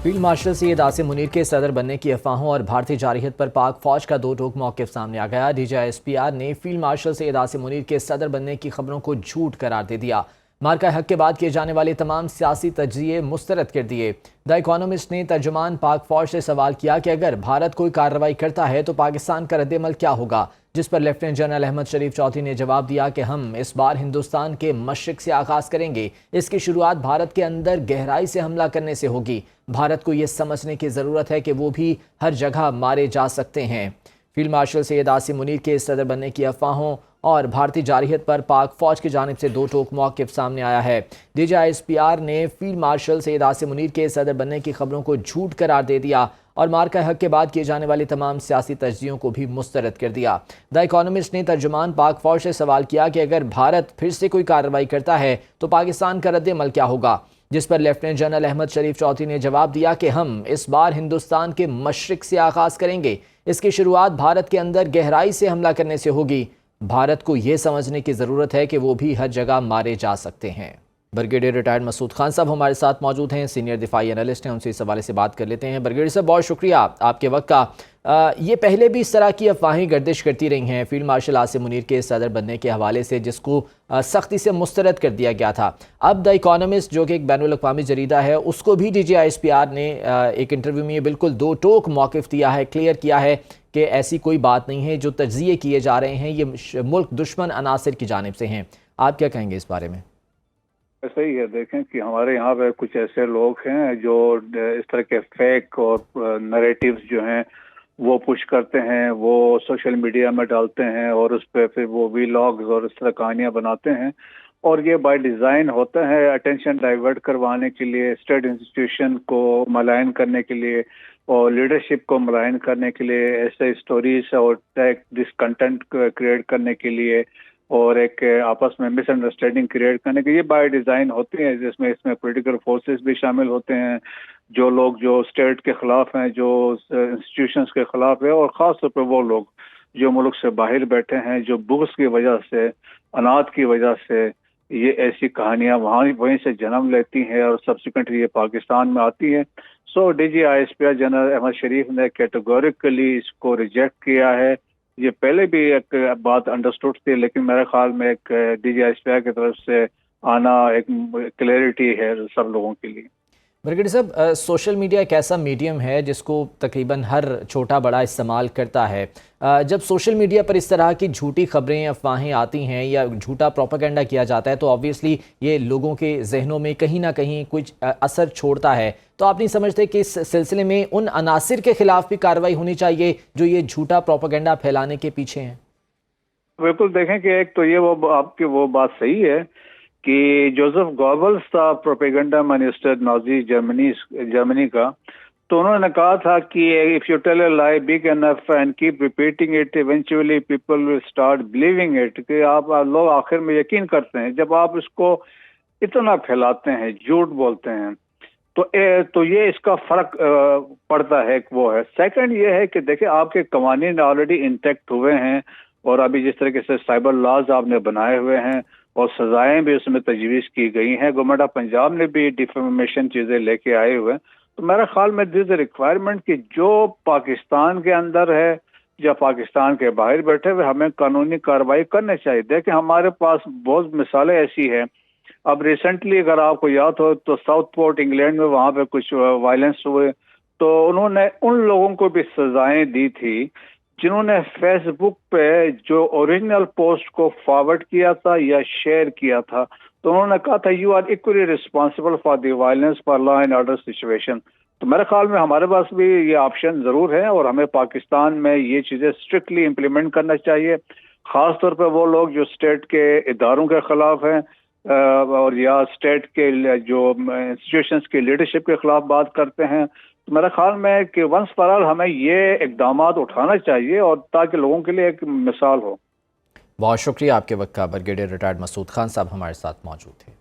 Field marshal Syed Asim Munir के सदर बनने की अफवाहों और भारतीय जारहियत पर पाक फौज का दो टोक मौक़िफ़ सामने आ गया। DGISPR ने फील्ड मार्शल सैयद आसिम मुनीर के सदर बनने की खबरों को झूठ करार दे दिया। मार्का हक के बाद किए जाने वाले तमाम सियासी तज्जिए मुस्तरद कर दिए। द इकोनॉमिस्ट ने तर्जुमान पाक फौज से सवाल किया कि अगर भारत कोई कार्रवाई करता है तो पाकिस्तान का रद्द-ए-अमल क्या होगा, जिस पर लेफ्टिनेंट जनरल अहमद शरीफ चौधरी ने जवाब दिया कि हम इस बार हिंदुस्तान के मशरिक से आगाज़ करेंगे। इसकी शुरुआत भारत के अंदर गहराई से हमला करने से होगी। भारत को ये समझने की ज़रूरत है कि वो भी हर जगह मारे जा सकते हैं। फील्ड मार्शल सैयद आसिम मुनीर के सदर बनने की अफवाहों और भारतीय जारहियत पर पाक फौज की जानिब से दो टोक मौक़िफ़ सामने आया है। DGISPR ने फील्ड मार्शल सैयद आसिम मुनीर के सदर बनने की खबरों को झूठ करार दे दिया और मार्का हक के बाद किए जाने वाले तमाम सियासी तज्जियों को भी मुस्तरद कर दिया। द इकोनॉमिस्ट ने तर्जुमान पाक फौज से सवाल किया कि अगर भारत फिर से कोई कार्रवाई करता है तो पाकिस्तान का रद्द-ए-अमल क्या होगा, जिस पर लेफ्टिनेंट जनरल अहमद शरीफ चौधरी ने जवाब दिया कि हम इस बार हिंदुस्तान के मशरिक से आगाज़ करेंगे। इसकी शुरुआत भारत के अंदर गहराई से हमला करने से होगी। भारत को ये समझने की ज़रूरत है कि वो भी हर जगह मारे जा सकते हैं। ब्रिगेडियर रिटायर्ड मसूद खान साहब हमारे साथ मौजूद हैं, सीनियर दिफाई एनालिस्ट हैं, उनसे इस हवाले से बात कर लेते हैं। ब्रिगेडियर साहब, बहुत शुक्रिया आपके वक्त का। ये पहले भी इस तरह की अफवाहें गर्दिश करती रही हैं फील्ड मार्शल आसिम मुनीर के सदर बनने के हवाले से, जिसको सख्ती से मुस्तरद कर दिया गया था। अब द इकोनॉमिस्ट, जो कि एक बैनुल अक़वामी जरीदा है, उसको भी DGISPR ने एक इंटरव्यू में बिल्कुल दो टोक मौक़िफ़ दिया है, क्लियर किया है कि ऐसी कोई बात नहीं है। जो तज्ज़िये किए जा रहे हैं ये मुल्क दुश्मन अनासिर की जानिब से हैं। आप क्या कहेंगे इस बारे में? ऐसा ही है। देखें कि हमारे यहाँ पे कुछ ऐसे लोग हैं जो इस तरह के फेक और नैरेटिव्स जो हैं वो पुश करते हैं, वो सोशल मीडिया में डालते हैं और उस पर फिर वो वीलॉग्स और इस तरह कहानियाँ बनाते हैं। और ये बाय डिज़ाइन होता है अटेंशन डाइवर्ट करवाने के लिए, स्टेट इंस्टीट्यूशन को मलायन करने के लिए और लीडरशिप को मलायन करने के लिए, ऐसे स्टोरीज और डिसकंटेंट क्रिएट करने के लिए और एक आपस में मिसअंडरस्टैंडिंग क्रिएट करने के, ये बाय डिज़ाइन होती है। जिसमें इसमें पॉलिटिकल फोर्सेस भी शामिल होते हैं, जो लोग जो स्टेट के खिलाफ हैं, जो इंस्टीट्यूशंस के खिलाफ है, और ख़ास तौर पर वो लोग जो मुल्क से बाहर बैठे हैं, जो बुग़्ज़ की वजह से, अनाथ की वजह से ये ऐसी कहानियाँ वहीं से जन्म लेती हैं और सब्सिक्वेंटली ये पाकिस्तान में आती हैं। सो DGISPR जनरल अहमद शरीफ ने कैटेगोरिकली इसको रिजेक्ट किया है। ये पहले भी एक बात अंडरस्टूड थी, लेकिन मेरे ख्याल में एक DGISPR की तरफ से आना एक क्लैरिटी है सब लोगों के लिए। ब्रिगेडियर साहब, सोशल मीडिया एक ऐसा मीडियम है जिसको तकरीबन हर छोटा बड़ा इस्तेमाल करता है। जब सोशल मीडिया पर इस तरह की झूठी खबरें, अफवाहें आती हैं या झूठा प्रोपेगेंडा किया जाता है तो ऑब्वियसली ये लोगों के जहनों में कहीं ना कहीं कुछ असर छोड़ता है। तो आप नहीं समझते कि इस सिलसिले में उन अनासिर के खिलाफ भी कार्रवाई होनी चाहिए जो ये झूठा प्रोपेगेंडा फैलाने के पीछे हैं? बिल्कुल। देखें कि एक तो ये वो आपकी वो बात सही है कि जोसेफ गॉबल्स था प्रोपेगेंडा मिनिस्टर नाजी जर्मनी का, तो उन्होंने कहा था कि if you tell a lie big enough and keep repeating it eventually people will start believing it, कि आप लोग आखिर में यकीन करते हैं जब आप इसको इतना फैलाते हैं, झूठ बोलते हैं। तो ये इसका फर्क पड़ता है। वो है। सेकंड ये है कि देखिए आपके कवानीन ऑलरेडी इंटैक्ट हुए हैं और अभी जिस तरीके से साइबर लॉज आपने बनाए हुए हैं और सजाएं भी उसमें तजवीज़ की गई हैं, गवर्नमेंट ऑफ पंजाब ने भी डिफेमेशन चीज़ें लेके आए हुए हैं। तो मेरा ख्याल में दिस रिक्वायरमेंट कि जो पाकिस्तान के अंदर है या पाकिस्तान के बाहर बैठे हुए हमें कानूनी कार्रवाई करनी चाहिए। देखिए हमारे पास बहुत मिसालें ऐसी हैं। अब रिसेंटली अगर आपको याद हो तो साउथ पोर्ट इंग्लैंड में वहाँ पे कुछ वायलेंस हुए, तो उन्होंने उन लोगों को भी सजाएं दी थी जिन्होंने फेसबुक पे जो ओरिजिनल पोस्ट को फॉरवर्ड किया था या शेयर किया था। तो उन्होंने कहा था you are equally responsible for the violence for law and order situation. तो मेरे ख्याल में हमारे पास भी ये ऑप्शन ज़रूर है और हमें पाकिस्तान में ये चीज़ें स्ट्रिक्टली इम्प्लीमेंट करना चाहिए। ख़ास तौर पर वो लोग जो स्टेट के इदारों के ख़िलाफ़ हैं और या स्टेट के जो इंस्टीट्यूशंस की लीडरशिप के खिलाफ बात करते हैं। तो मेरा ख्याल में कि वंस फॉर ऑल हमें ये इक़दामात उठाना चाहिए और ताकि लोगों के लिए एक मिसाल हो। बहुत शुक्रिया आपके वक्त का। ब्रिगेडियर रिटायर्ड मसूद खान साहब हमारे साथ मौजूद थे।